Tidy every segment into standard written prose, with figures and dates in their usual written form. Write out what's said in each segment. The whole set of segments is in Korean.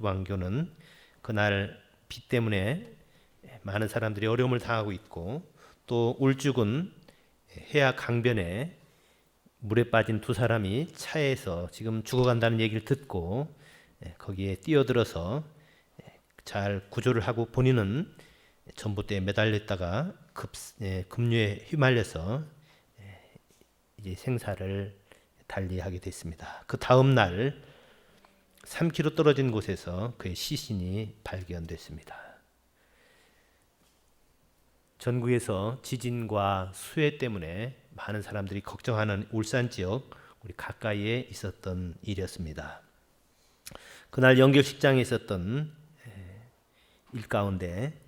소방교는 그날 비 때문에 많은 사람들이 어려움을 당하고 있고, 또 울주군 해야 강변에 물에 빠진 두 사람이 차에서 지금 죽어간다는 얘기를 듣고 거기에 뛰어들어서 잘 구조를 하고, 본인은 전봇대에 매달렸다가 급류에 휘말려서 이제 생사를 달리하게 됐습니다. 그 다음 날 3km 떨어진 곳에서 그의 시신이 발견됐습니다. 전국에서 지진과 수해 때문에 많은 사람들이 걱정하는 울산 지역 우리 가까이에 있었던 일이었습니다. 그날 연결식장에 있었던 일 가운데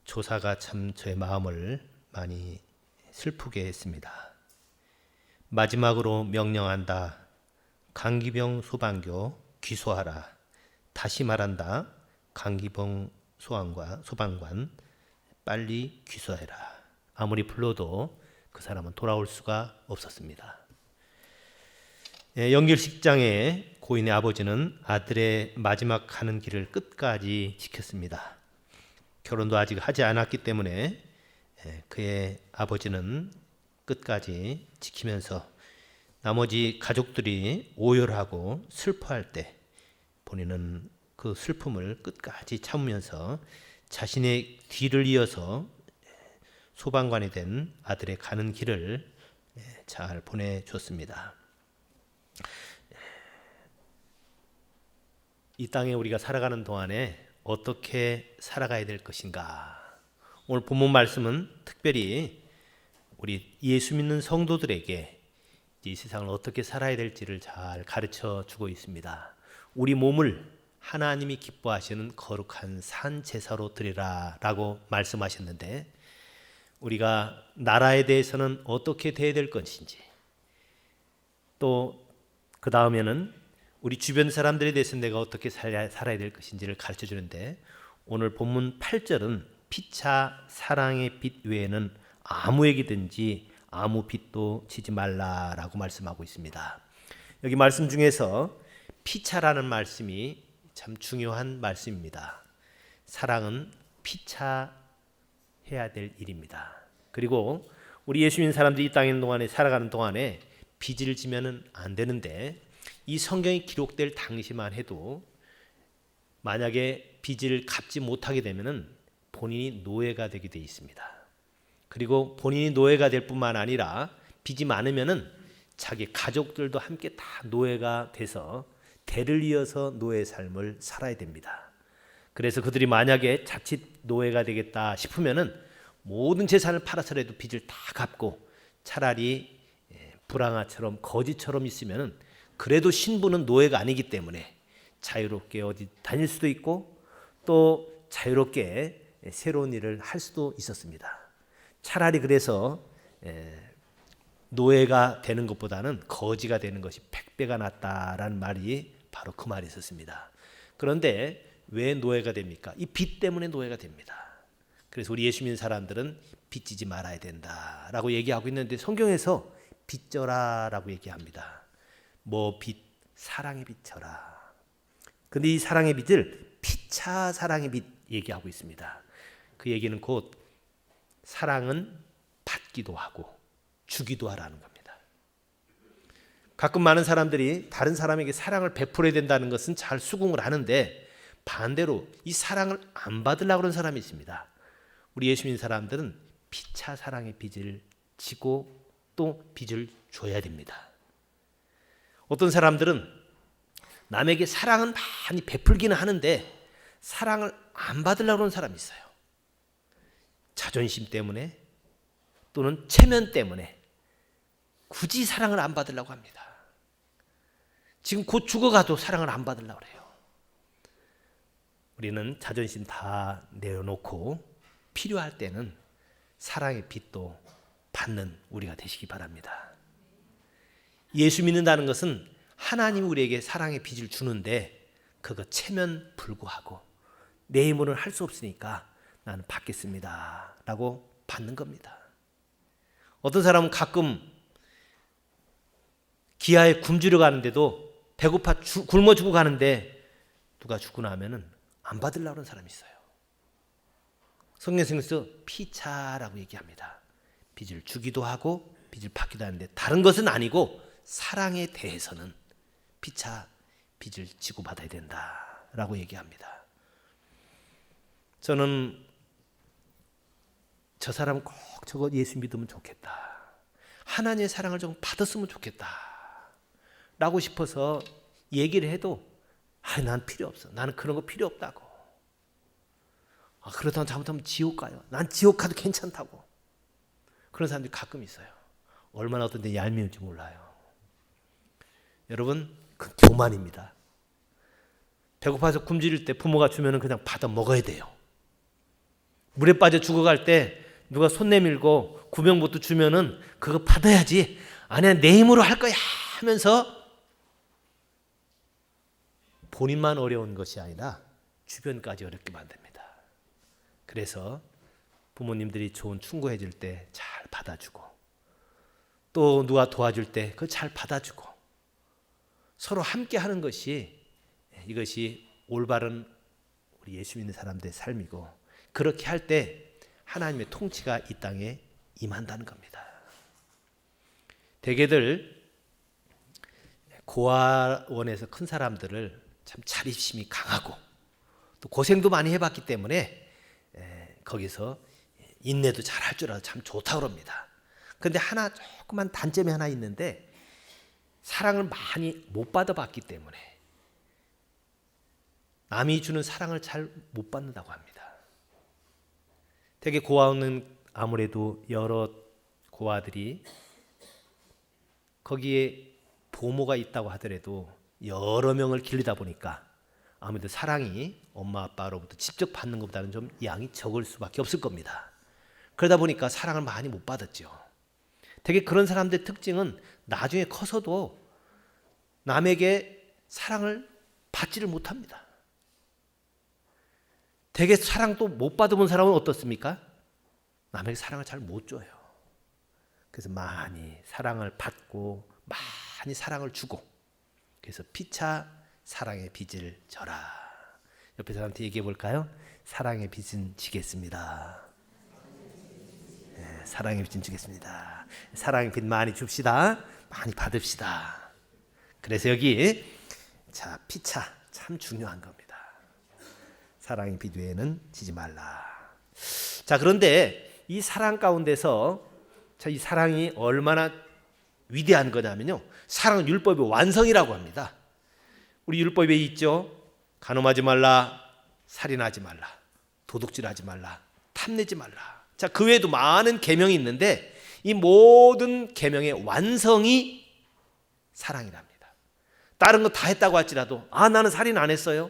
조사가 참 저의 마음을 많이 슬프게 했습니다. 마지막으로 명령한다. 강기병 소방교 귀소하라. 다시 말한다. 강기병 소방관 빨리 귀소해라. 아무리 불러도 그 사람은 돌아올 수가 없었습니다. 연결식장에 고인의 아버지는 아들의 마지막 가는 길을 끝까지 지켰습니다. 결혼도 아직 하지 않았기 때문에 그의 아버지는 끝까지 지키면서 나머지 가족들이 오열하고 슬퍼할 때 본인은 그 슬픔을 끝까지 참으면서 자신의 뒤를 이어서 소방관이 된 아들의 가는 길을 잘 보내줬습니다. 이 땅에 우리가 살아가는 동안에 어떻게 살아가야 될 것인가? 오늘 본문 말씀은 특별히 우리 예수 믿는 성도들에게 이 세상을 어떻게 살아야 될지를 잘 가르쳐 주고 있습니다. 우리 몸을 하나님이 기뻐하시는 거룩한 산 제사로 드리라 라고 말씀하셨는데, 우리가 나라에 대해서는 어떻게 돼야 될 것인지, 또 그 다음에는 우리 주변 사람들에 대해서 내가 어떻게 살아야 될 것인지를 가르쳐 주는데, 오늘 본문 8절은 피차 사랑의 빛 외에는 아무에게든지 아무 빚도 지지 말라라고 말씀하고 있습니다. 여기 말씀 중에서 피차라는 말씀이 참 중요한 말씀입니다. 사랑은 피차해야 될 일입니다. 그리고 우리 예수 믿는 사람들이 이 땅에 있는 동안에 살아가는 동안에 빚을 지면은 안 되는데, 이 성경이 기록될 당시만 해도 만약에 빚을 갚지 못하게 되면은 본인이 노예가 되게 돼 있습니다. 그리고 본인이 노예가 될 뿐만 아니라 빚이 많으면은 자기 가족들도 함께 다 노예가 돼서 대를 이어서 노예 삶을 살아야 됩니다. 그래서 그들이 만약에 자칫 노예가 되겠다 싶으면은 모든 재산을 팔아서라도 빚을 다 갚고, 차라리 불황아처럼 거지처럼 있으면은 그래도 신부는 노예가 아니기 때문에 자유롭게 어디 다닐 수도 있고, 또 자유롭게 새로운 일을 할 수도 있었습니다. 차라리 그래서 노예가 되는 것보다는 거지가 되는 것이 100배가 낫다라는 말이 바로 그 말이 있었습니다. 그런데 왜 노예가 됩니까? 이 빚 때문에 노예가 됩니다. 그래서 우리 예수 믿는 사람들은 빚지지 말아야 된다라고 얘기하고 있는데, 성경에서 빚져라라고 얘기합니다. 뭐 빚? 사랑의 빚져라. 근데 이 사랑의 빚을 피차 사랑의 빚 얘기하고 있습니다. 그 얘기는 곧 사랑은 받기도 하고 주기도 하라는 겁니다. 가끔 많은 사람들이 다른 사람에게 사랑을 베풀어야 된다는 것은 잘 수긍을 하는데, 반대로 이 사랑을 안 받으려고 하는 사람이 있습니다. 우리 예수 믿는 사람들은 피차 사랑의 빚을 지고 또 빚을 줘야 됩니다. 어떤 사람들은 남에게 사랑은 많이 베풀기는 하는데 사랑을 안 받으려고 하는 사람이 있어요. 자존심 때문에 또는 체면 때문에 굳이 사랑을 안 받으려고 합니다. 지금 곧 죽어가도 사랑을 안 받으려고 해요. 우리는 자존심 다 내려놓고 필요할 때는 사랑의 빚도 받는 우리가 되시기 바랍니다. 예수 믿는다는 것은 하나님이 우리에게 사랑의 빚을 주는데 그거 체면 불구하고 내 힘으로는 할 수 없으니까 나는 받겠습니다 라고 받는 겁니다. 어떤 사람은 가끔 기아에 굶주려 가는데도 배고파 굶어 죽고 가는데 누가 죽고 나면은 안 받으려고 하는 사람이 있어요. 성경에서 피차라고 얘기합니다. 빚을 주기도 하고 빚을 받기도 하는데 다른 것은 아니고 사랑에 대해서는 피차 빚을 지고 받아야 된다라고 얘기합니다. 저는 저 사람 꼭 저거 예수 믿으면 좋겠다. 하나님의 사랑을 좀 받았으면 좋겠다. 라고 싶어서 얘기를 해도 난 필요 없어. 나는 그런 거 필요 없다고. 그러다가 잘못하면 지옥 가요. 난 지옥 가도 괜찮다고. 그런 사람들이 가끔 있어요. 얼마나 어떤 데 얄미울지 몰라요. 여러분, 그 교만입니다. 배고파서 굶주릴 때 부모가 주면 그냥 받아 먹어야 돼요. 물에 빠져 죽어갈 때 누가 손 내밀고 구명보트 주면은 그거 받아야지. 아니야, 내 힘으로 할 거야 하면서 본인만 어려운 것이 아니라 주변까지 어렵게 만듭니다. 그래서 부모님들이 좋은 충고해 줄 때 잘 받아주고 또 누가 도와줄 때 그걸 잘 받아주고 서로 함께 하는 것이 이것이 올바른 우리 예수 믿는 사람들의 삶이고 그렇게 할 때 하나님의 통치가 이 땅에 임한다는 겁니다. 대개들 고아원에서 큰 사람들을 참 자립심이 강하고 또 고생도 많이 해봤기 때문에 거기서 인내도 잘 할 줄 알아서 참 좋다고 합니다. 그런데 하나 조그만 단점이 하나 있는데 사랑을 많이 못 받아봤기 때문에 남이 주는 사랑을 잘 못 받는다고 합니다. 되게 고아원은 아무래도 여러 고아들이 거기에 보모가 있다고 하더라도 여러 명을 기르다 보니까 아무래도 사랑이 엄마 아빠로부터 직접 받는 것보다는 좀 양이 적을 수밖에 없을 겁니다. 그러다 보니까 사랑을 많이 못 받았죠. 되게 그런 사람들의 특징은 나중에 커서도 남에게 사랑을 받지를 못합니다. 되게 사랑 또 못 받아본 사람은 어떻습니까? 남에게 사랑을 잘 못 줘요. 그래서 많이 사랑을 받고 많이 사랑을 주고 그래서 피차 사랑의 빚을 져라. 옆에 사람한테 얘기해 볼까요? 사랑의 빚은 지겠습니다. 네, 사랑의 빚은 지겠습니다. 사랑의 빚 많이 줍시다. 많이 받읍시다. 그래서 여기 자 피차 참 중요한 겁니다. 사랑의 빚 외에는 지지 말라. 자 그런데 이 사랑 가운데서 자, 이 사랑이 얼마나 위대한 거냐면요. 사랑은 율법의 완성이라고 합니다. 우리 율법에 있죠. 간음하지 말라, 살인하지 말라, 도둑질하지 말라, 탐내지 말라. 자, 그 외에도 많은 계명이 있는데 이 모든 계명의 완성이 사랑이랍니다. 다른 거 다 했다고 할지라도 나는 살인 안 했어요.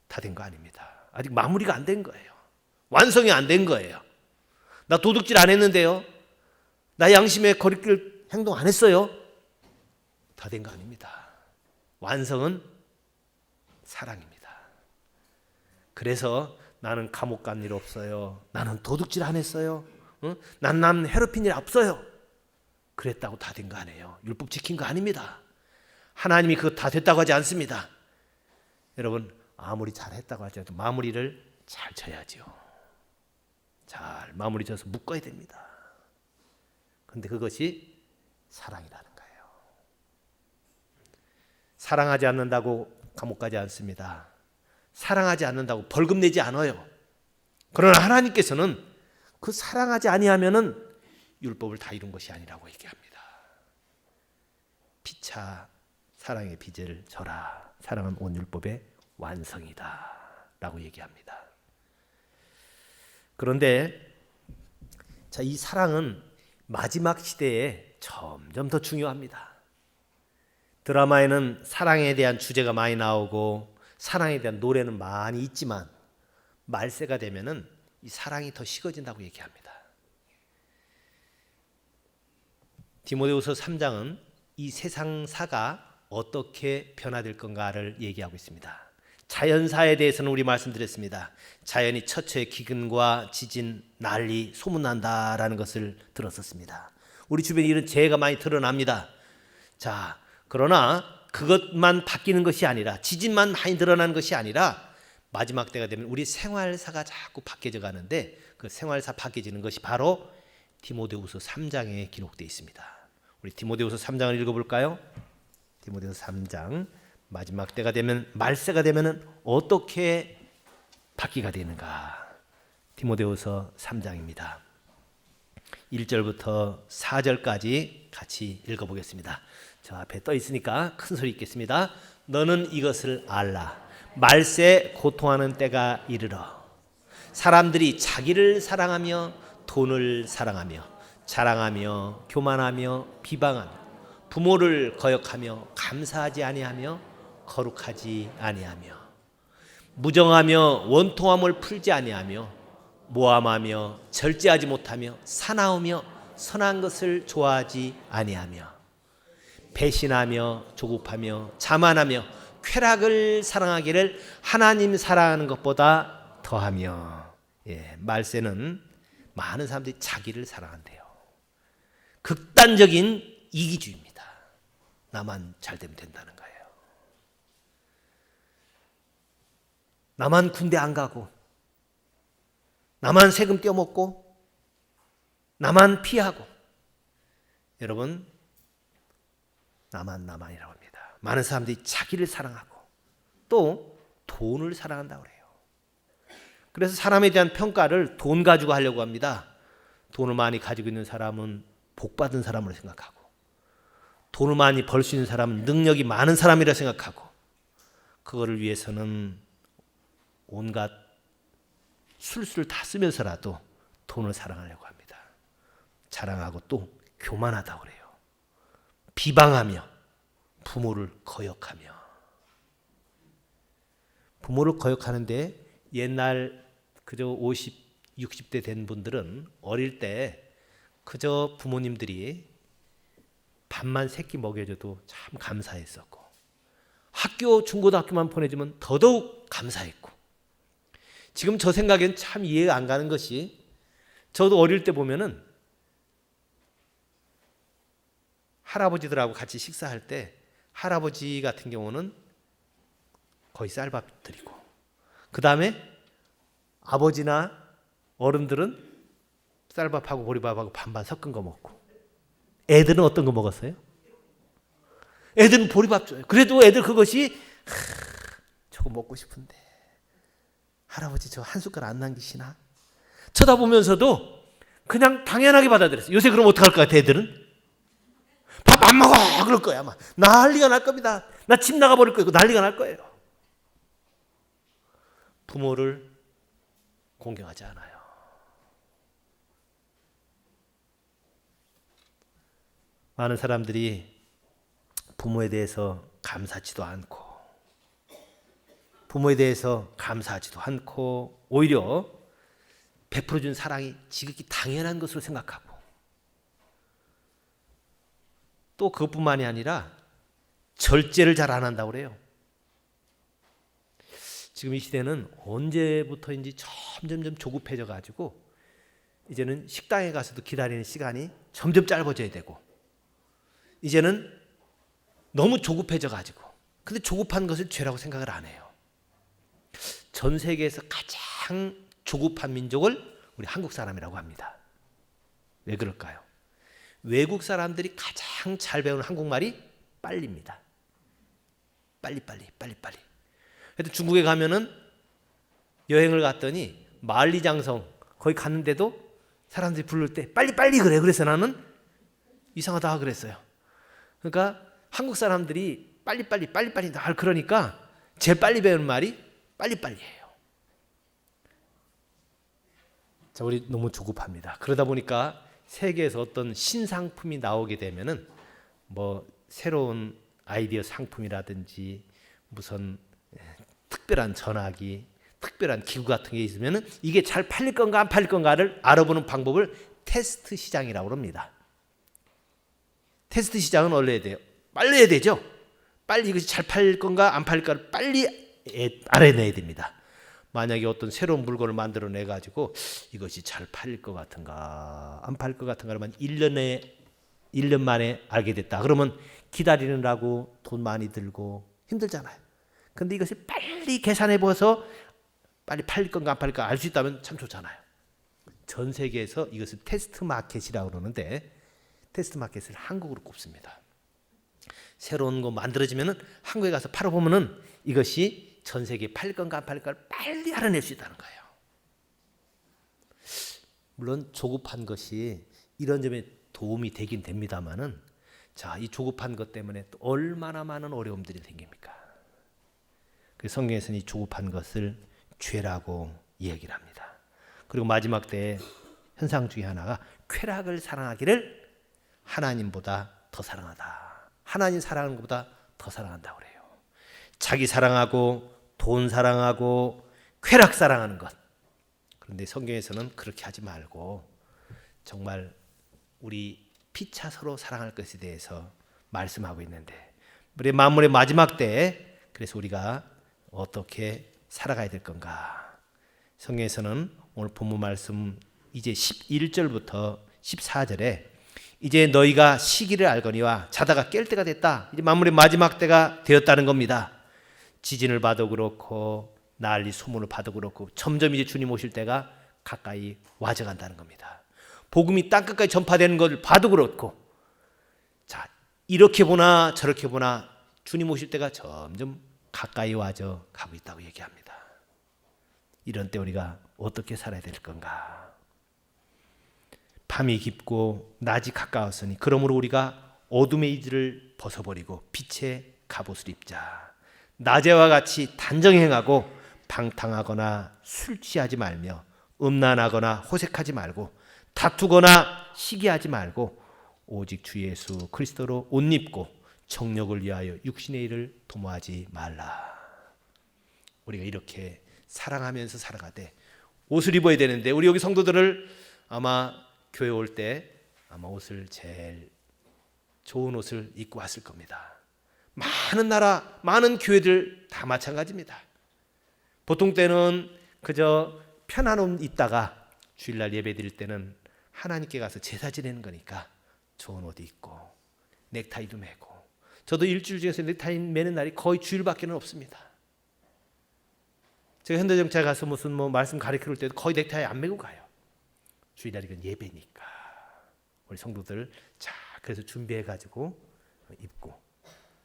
다 된 거 아닙니다. 아직 마무리가 안 된 거예요. 완성이 안 된 거예요. 나 도둑질 안 했는데요. 나 양심에 거리낄 행동 안 했어요. 다 된 거 아닙니다. 완성은 사랑입니다. 그래서 나는 감옥 간 일 없어요. 나는 도둑질 안 했어요. 난 남 해롭힌 일 없어요. 그랬다고 다 된 거 아니에요. 율법 지킨 거 아닙니다. 하나님이 그거 다 됐다고 하지 않습니다. 여러분 아무리 잘했다고 하더라도 마무리를 잘 져야죠. 잘 마무리 져서 묶어야 됩니다. 그런데 그것이 사랑이라는 거예요. 사랑하지 않는다고 감옥 가지 않습니다. 사랑하지 않는다고 벌금 내지 않아요. 그러나 하나님께서는 그 사랑하지 아니하면은 율법을 다 이룬 것이 아니라고 얘기합니다. 피차 사랑의 빚을 져라. 사랑은 온 율법의 완성이다 라고 얘기합니다. 그런데 자, 이 사랑은 마지막 시대에 점점 더 중요합니다. 드라마에는 사랑에 대한 주제가 많이 나오고 사랑에 대한 노래는 많이 있지만 말세가 되면은 이 사랑이 더 식어진다고 얘기합니다. 디모데후서 3장은 이 세상사가 어떻게 변화될 건가를 얘기하고 있습니다. 자연사에 대해서는 우리 말씀드렸습니다. 자연이 처처의 기근과 지진, 난리, 소문난다라는 것을 들었었습니다. 우리 주변에 이런 재해가 많이 드러납니다. 자, 그러나 그것만 바뀌는 것이 아니라, 지진만 많이 드러나는 것이 아니라 마지막 때가 되면 우리 생활사가 자꾸 바뀌어져 가는데, 그 생활사 바뀌어지는 것이 바로 디모데후서 3장에 기록되어 있습니다. 우리 디모데후서 3장을 읽어볼까요? 디모데후서 3장, 마지막 때가 되면, 말세가 되면 어떻게 바뀌가 되는가. 디모데후서 3장입니다. 1절부터 4절까지 같이 읽어보겠습니다. 저 앞에 떠 있으니까 큰 소리 읽겠습니다. 너는 이것을 알라. 말세 고통하는 때가 이르러 사람들이 자기를 사랑하며 돈을 사랑하며 자랑하며 교만하며 비방하며 부모를 거역하며 감사하지 아니하며 거룩하지 아니하며 무정하며 원통함을 풀지 아니하며 모함하며 절제하지 못하며 사나우며 선한 것을 좋아하지 아니하며 배신하며 조급하며 자만하며 쾌락을 사랑하기를 하나님 사랑하는 것보다 더하며. 말세는 많은 사람들이 자기를 사랑한대요. 극단적인 이기주의입니다. 나만 잘 되면 된다는 거예요. 나만 군대 안 가고, 나만 세금 떼어먹고, 나만 피하고. 여러분, 나만이라고 합니다. 많은 사람들이 자기를 사랑하고 또 돈을 사랑한다고 그래요. 그래서 사람에 대한 평가를 돈 가지고 하려고 합니다. 돈을 많이 가지고 있는 사람은 복 받은 사람으로 생각하고, 돈을 많이 벌 수 있는 사람은 능력이 많은 사람이라 생각하고, 그거를 위해서는 온갖 술수를 다 쓰면서라도 돈을 사랑하려고 합니다. 자랑하고 또 교만하다고 그래요. 비방하며 부모를 거역하며. 부모를 거역하는데 옛날 그저 50, 60대 된 분들은 어릴 때 그저 부모님들이 밥만 세끼 먹여줘도 참 감사했었고, 학교 중고등학교만 보내주면 더더욱 감사했고, 지금 저 생각엔 참 이해가 안 가는 것이, 저도 어릴 때 보면은 할아버지들하고 같이 식사할 때 할아버지 같은 경우는 거의 쌀밥 드리고, 그 다음에 아버지나 어른들은 쌀밥하고 보리밥하고 반반 섞은 거 먹고, 애들은 어떤 거 먹었어요? 애들은 보리밥 줘요. 그래도 애들 그것이 저거 먹고 싶은데 할아버지 저 한 숟갈 안 남기시나? 쳐다보면서도 그냥 당연하게 받아들였어요. 요새 그럼 어떡할 것 같아, 애들은? 밥 안 먹어! 그럴 거야, 아마. 난리가 날 겁니다. 나 집 나가버릴 거예요. 난리가 날 거예요. 부모를 공경하지 않아요. 많은 사람들이 부모에 대해서 감사하지도 않고, 부모에 대해서 감사하지도 않고, 오히려 베풀어준 사랑이 지극히 당연한 것으로 생각하고, 또 그것뿐만이 아니라 절제를 잘 안 한다고 그래요. 지금 이 시대는 언제부터인지 점점 조급해져 가지고 이제는 식당에 가서도 기다리는 시간이 점점 짧아져야 되고, 이제는 너무 조급해져 가지고, 근데 조급한 것을 죄라고 생각을 안 해요. 전 세계에서 가장 조급한 민족을 우리 한국 사람이라고 합니다. 왜 그럴까요? 외국 사람들이 가장 잘 배우는 한국말이 빨리입니다. 빨리빨리. 하여튼 중국에 가면은 여행을 갔더니 만리장성 거기 갔는데도 사람들이 부를 때 빨리빨리 그래. 그래서 나는 이상하다 그랬어요. 그러니까 한국 사람들이 빨리빨리 그러니까 제일 빨리 배우는 말이 빨리빨리예요. 자, 우리 너무 조급합니다. 그러다 보니까 세계에서 어떤 신상품이 나오게 되면은 뭐 새로운 아이디어 상품이라든지 무슨 특별한 전화기, 특별한 기구 같은 게 있으면은 이게 잘 팔릴 건가 안 팔릴 건가를 알아보는 방법을 테스트 시장이라고 합니다. 테스트 시장은 원래 해야 돼요. 빨리 해야 되죠. 빨리 이것이 잘 팔릴 건가 안 팔릴까를 빨리 알아내야 됩니다. 만약에 어떤 새로운 물건을 만들어내 가지고 이것이 잘 팔릴 것 같은가 안 팔릴 것 같은가 그러면 1년 만에 알게 됐다. 그러면 기다리느라고 돈 많이 들고 힘들잖아요. 근데 이것을 빨리 계산해 보아서 빨리 팔릴 건가 안 팔릴 건가 알 수 있다면 참 좋잖아요. 전 세계에서 이것을 테스트 마켓이라고 그러는데 테스트 마켓을 한국으로 꼽습니다. 새로운 거 만들어지면은 한국에 가서 팔아보면은 이것이 전 세계에 팔릴 건가 안 팔릴 건가 빨리 알아낼 수 있다는 거예요. 물론 조급한 것이 이런 점에 도움이 되긴 됩니다만은 자, 이 조급한 것 때문에 또 얼마나 많은 어려움들이 생깁니까? 그 성경에서는 이 조급한 것을 죄라고 이야기를 합니다. 그리고 마지막 때에 현상 중에 하나가 쾌락을 사랑하기를 하나님보다 더 사랑하다. 하나님 사랑하는 것보다 더 사랑한다고 그래요. 자기 사랑하고 돈 사랑하고 쾌락 사랑하는 것. 그런데 성경에서는 그렇게 하지 말고 정말 우리 피차 서로 사랑할 것에 대해서 말씀하고 있는데 우리 만물의 마지막 때에 그래서 우리가 어떻게 살아가야 될 건가? 성경에서는 오늘 본문 말씀 이제 11절부터 14절에 이제 너희가 시기를 알거니와 자다가 깰 때가 됐다. 이제 만물의 마지막 때가 되었다는 겁니다. 지진을 봐도 그렇고 난리 소문을 봐도 그렇고 점점 이제 주님 오실 때가 가까이 와져간다는 겁니다. 복음이 땅끝까지 전파되는 것을 봐도 그렇고 자 이렇게 보나 저렇게 보나 주님 오실 때가 점점 가까이 와져 가고 있다고 얘기합니다. 이런 때 우리가 어떻게 살아야 될 건가? 밤이 깊고 낮이 가까웠으니 그러므로 우리가 어둠의 이질을 벗어버리고 빛의 갑옷을 입자. 낮에와 같이 단정행하고 방탕하거나 술 취하지 말며 음란하거나 호색하지 말고 다투거나 시기하지 말고 오직 주 예수 그리스도로 옷 입고 정욕을 위하여 육신의 일을 도모하지 말라. 우리가 이렇게 사랑하면서 살아가되 옷을 입어야 되는데 우리 여기 성도들을 아마 교회 올 때 아마 옷을 제일 좋은 옷을 입고 왔을 겁니다. 많은 나라, 많은 교회들 다 마찬가지입니다. 보통 때는 그저 편한 옷 입다가 주일날 예배 드릴 때는 하나님께 가서 제사 지내는 거니까 좋은 옷 입고 넥타이도 매고 저도 일주일 중에서 넥타이 매는 날이 거의 주일밖에는 없습니다. 제가 현대정차에 가서 무슨 말씀 가르칠 때도 거의 넥타이 안 매고 가요. 주일날 이건 예배니까 우리 성도들 자 그래서 준비해가지고 입고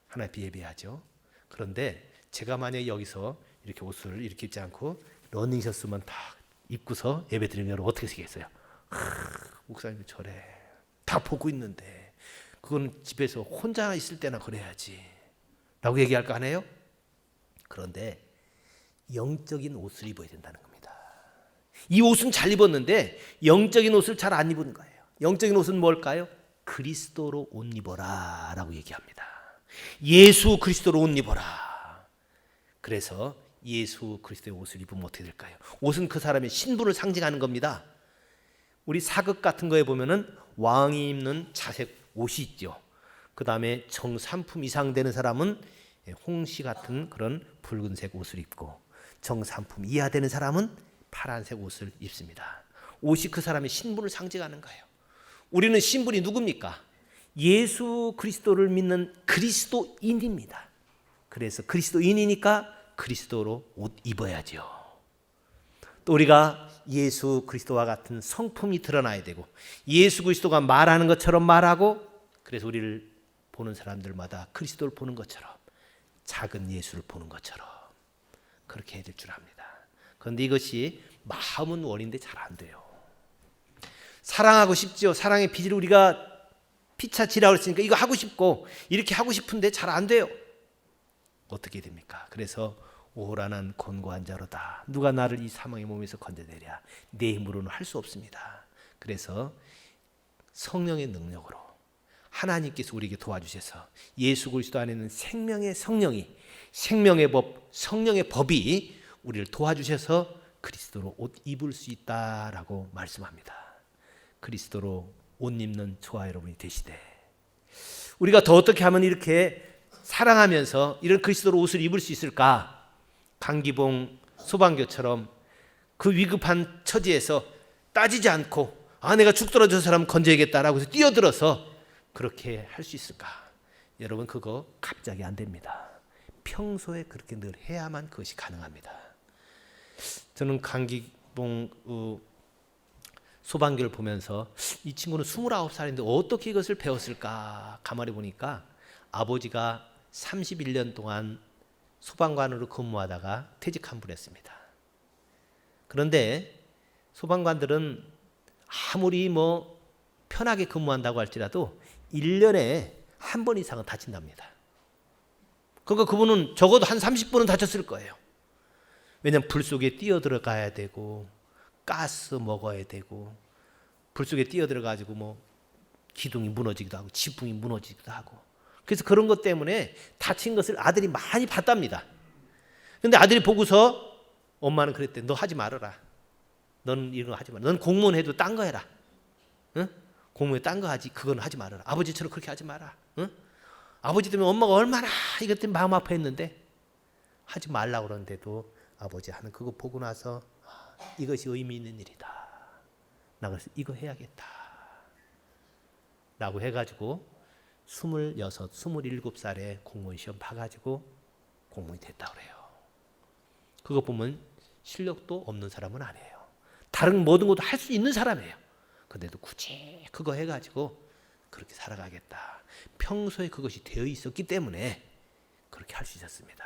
하나님 앞에 예배하죠. 그런데 제가 만약에 여기서 이렇게 옷을 이렇게 입지 않고 러닝셔츠만 다 입고서 예배 드리면 어떻게 생겼어요? 목사님 저래 다 보고 있는데 그건 집에서 혼자 있을 때나 그래야지 라고 얘기할 거 아니에요? 그런데 영적인 옷을 입어야 된다는 겁니다. 이 옷은 잘 입었는데 영적인 옷을 잘 안 입은 거예요. 영적인 옷은 뭘까요? 그리스도로 옷 입어라 라고 얘기합니다. 예수 그리스도로 옷 입어라. 그래서 예수 그리스도의 옷을 입으면 어떻게 될까요? 옷은 그 사람의 신분을 상징하는 겁니다. 우리 사극 같은 거에 보면은 왕이 입는 자색 옷이 있죠. 그 다음에 정삼품 이상 되는 사람은 홍시 같은 그런 붉은색 옷을 입고 정삼품 이하 되는 사람은 파란색 옷을 입습니다. 옷이 그 사람의 신분을 상징하는 거예요. 우리는 신분이 누굽니까? 예수 그리스도를 믿는 그리스도인입니다. 그래서 그리스도인이니까 그리스도로 옷 입어야죠. 또 우리가 예수 그리스도와 같은 성품이 드러나야 되고 예수 그리스도가 말하는 것처럼 말하고 그래서 우리를 보는 사람들마다 그리스도를 보는 것처럼 작은 예수를 보는 것처럼 그렇게 해야 될 줄 압니다. 그런데 이것이 마음은 원인데 잘 안 돼요. 사랑하고 싶죠. 사랑의 비질을 우리가 피차지라고 했으니까 이거 하고 싶고 이렇게 하고 싶은데 잘 안 돼요. 어떻게 됩니까? 그래서 오라난 곤고한 자로다. 누가 나를 이 사망의 몸에서 건져내랴. 내 힘으로는 할 수 없습니다. 그래서 성령의 능력으로 하나님께서 우리에게 도와주셔서 예수 그리스도 안에 있는 생명의 성령이 생명의 법, 성령의 법이 우리를 도와주셔서 그리스도로 옷 입을 수 있다라고 말씀합니다. 그리스도로 옷 입는 저와 여러분이 되시되 우리가 더 어떻게 하면 이렇게 사랑하면서 이런 그리스도로 옷을 입을 수 있을까? 강기봉 소방교처럼 그 위급한 처지에서 따지지 않고 내가 죽더라도 저 사람 건져야겠다라고 해서 뛰어들어서 그렇게 할 수 있을까? 여러분 그거 갑자기 안 됩니다. 평소에 그렇게 늘 해야만 그것이 가능합니다. 저는 강기봉 소방교를 보면서 이 친구는 29살인데 어떻게 이것을 배웠을까 가만히 보니까 아버지가 31년 동안 소방관으로 근무하다가 퇴직한 분이었습니다. 그런데 소방관들은 아무리 뭐 편하게 근무한다고 할지라도 1년에 한 번 이상은 다친답니다. 그러니까 그분은 적어도 한 30분은 다쳤을 거예요. 왜냐하면 불 속에 뛰어들어가야 되고 가스 먹어야 되고 불 속에 뛰어들어가지고 뭐 기둥이 무너지기도 하고 지붕이 무너지기도 하고 그래서 그런 것 때문에 다친 것을 아들이 많이 봤답니다. 근데 아들이 보고서 엄마는 그랬대. 너 하지 말아라. 너는 이런 거 하지 마라. 넌 공무원 해도 딴 거 해라. 응? 공무원 딴 거 하지 그건 하지 말아라. 아버지처럼 그렇게 하지 마라. 응? 아버지 때문에 엄마가 얼마나 이것 때문에 마음 아파했는데 하지 말라고 그러는데도 아버지 하는 그거 보고 나서 이것이 의미 있는 일이다. 나 그래서 이거 해야겠다. 라고 해가지고 26, 27살에 공무원 시험 봐가지고 공무원이 됐다고 그래요. 그거 보면 실력도 없는 사람은 아니에요. 다른 모든 것도 할 수 있는 사람이에요. 근데도 굳이 그거 해가지고 그렇게 살아가겠다. 평소에 그것이 되어 있었기 때문에 그렇게 할 수 있었습니다.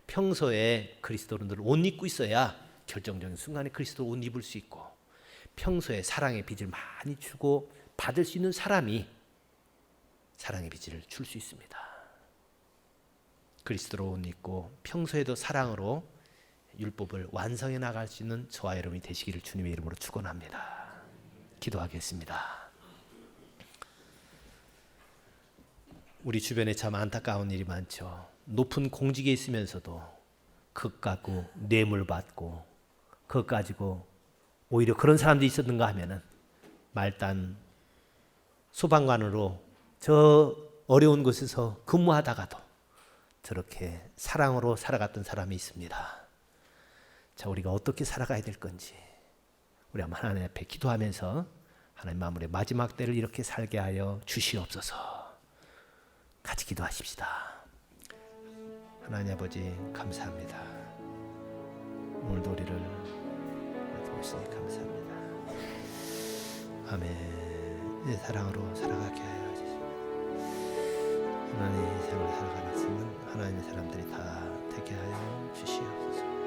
평소에 그리스도인들을 옷 입고 있어야 결정적인 순간에 그리스도를 옷 입을 수 있고 평소에 사랑의 빚을 많이 주고 받을 수 있는 사람이 사랑의 빚을 줄 수 있습니다. 그리스도로 옷 입고 평소에도 사랑으로 율법을 완성해 나갈 수 있는 저와 여러분이 되시기를 주님의 이름으로 축원합니다. 기도하겠습니다. 우리 주변에 참 안타까운 일이 많죠. 높은 공직에 있으면서도 그것 갖고 뇌물 받고 그것 가지고 오히려 그런 사람도 있었는가 하면은 말단 소방관으로 저 어려운 곳에서 근무하다가도 저렇게 사랑으로 살아갔던 사람이 있습니다. 자, 우리가 어떻게 살아가야 될 건지 우리 한번 하나님 앞에 기도하면서 하나님 마음으로 마지막 때를 이렇게 살게 하여 주시옵소서. 같이 기도하십시다. 하나님 아버지 감사합니다. 오늘도 우리를 도우시니 감사합니다. 아멘. 내 사랑으로 살아가게 하여 주시옵소서. 하나님의 생을 살아가는 하나님의 사람들이 다 되게 하여 주시옵소서.